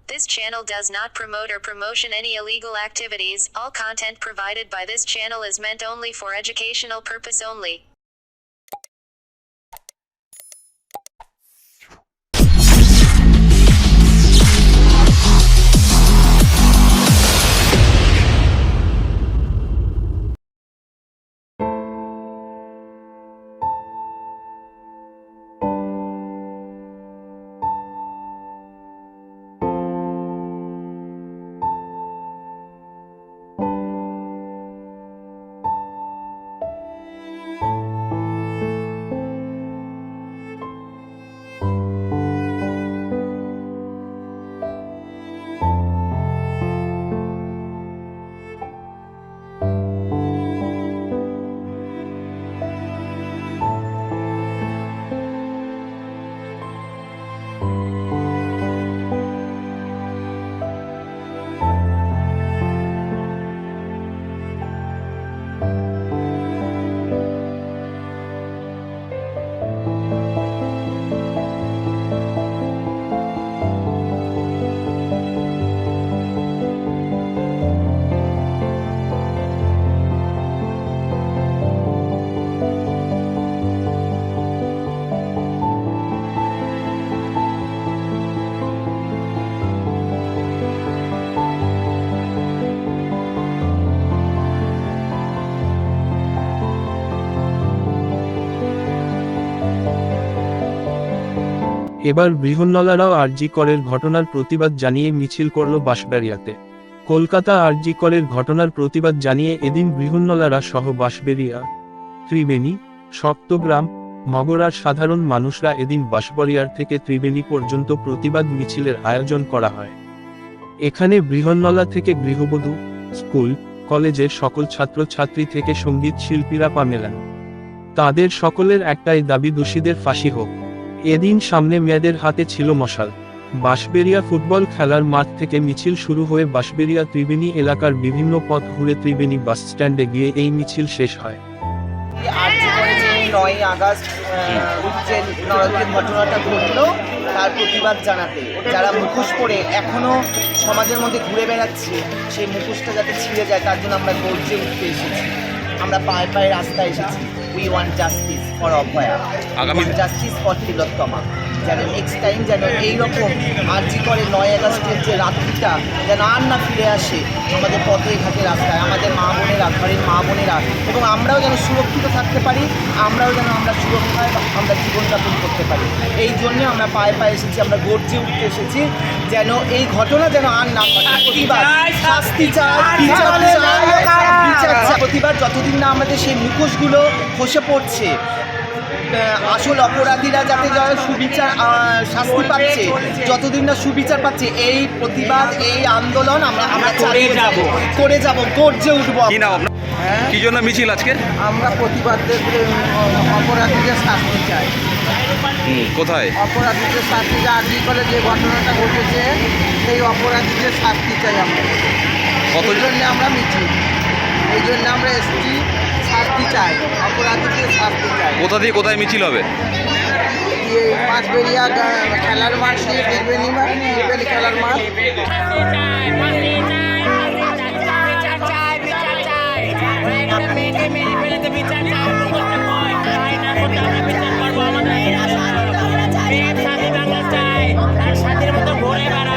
This channel does not promote or promotion any illegal activities. All content provided by this channel is meant only for educational purpose only. এবার বৃহন্নলারাও আরজি করের ঘটনার প্রতিবাদ জানিয়ে মিছিল করল বাঁশবেড়িয়াতে। কলকাতা আরজি করের ঘটনার প্রতিবাদ জানিয়ে এদিন বৃহন্নলারা সহ বাঁশবেড়িয়া, ত্রিবেণী, সপ্তগ্রাম, মগরার সাধারণ মানুষরা এদিন বাঁশবেড়িয়ার থেকে ত্রিবেণী পর্যন্ত প্রতিবাদ মিছিলের আয়োজন করা হয়। এখানে বৃহন্নলা থেকে গৃহবধূ, স্কুল, কলেজের সকল ছাত্রছাত্রী থেকে সঙ্গীত শিল্পীরা পা মেলান। তাদের সকলের একটাই দাবি, দোষীদের ফাঁসি হোক। এদিন সামনে মেয়েদের হাতে ছিল মশাল। বাঁশবেড়িয়া ফুটবল খেলার মাঠ থেকে মিছিল শুরু হয়ে বাঁশবেড়িয়া ত্রিবেণী এলাকার বিভিন্ন পথ ঘুরে ত্রিবেণী বাস স্ট্যান্ডে গিয়ে এই মিছিল শেষ হয়। আরজি করে যে 9ই আগস্ট যে নরকের ঘটনাটা ঘটলো তার প্রতিবাদ জানাতে যারা মুখোশ পরে এখনো সমাজের মধ্যে ঘুরে বেড়াচ্ছে, সেই মুখোশটা যাতে ছিঁড়ে যায় তার জন্য আমরা গর্জে উঠতে এসেছি। আমরা পায়ে পায়ে রাস্তায় এসেছি। We want justice for Abhaya, justice for Tilottama. যেন নেক্সট টাইম যেন এইরকম আরজি করে 9ই আগস্টের যে রাত্রিটা যেন আর না ফিরে আসে আমাদের পথে ঘাটে রাস্তায়, আমাদের মা বোনেরা, ঘরের মা বোনেরা, এবং আমরাও যেন সুরক্ষিত থাকতে পারি, আমরাও যেন আমরা সুরক্ষায় আমরা জীবনযাপন করতে পারি। এই জন্যে আমরা পায়ে পায়ে এসেছি, আমরা গর্জে উঠতে এসেছি যেন এই ঘটনা যেন আর না ঘটে। প্রতিবাদ, শাস্তি চাই, বিচার চাই। প্রতিবাদ যতদিন না আমাদের সেই মুখোশগুলো খসে পড়ছে, আসল অপরাধীরা যাতে সুবিচার শাস্তি পাচ্ছে, যতদিন না সুবিচার পাচ্ছে, এই প্রতিবাদ, এই আন্দোলন আমরা করে যাব, গর্জে উঠবো। কি জন্য মিছিল আজকে? আমরা প্রতিবাদের অপরাধীদের শাস্তি চাই। কোথায় অপরাধীদের শাস্তি চাই? আরজি করে যে ঘটনাটা ঘটেছে সেই অপরাধীদের শাস্তি চাই আমরা। এই জন্য আমরা মিছিল, এই জন্য আমরা এসছি, শাস্তি চাই, অপরাধীদের শাস্তি চাই। কোথা দিয়ে কোথায় মিছিল হবে? বাঁশবেড়িয়া খেলার মাঠ, ত্রিবেণী খেলার মাঠ। সাথীর মতো ঘুরে বেড়া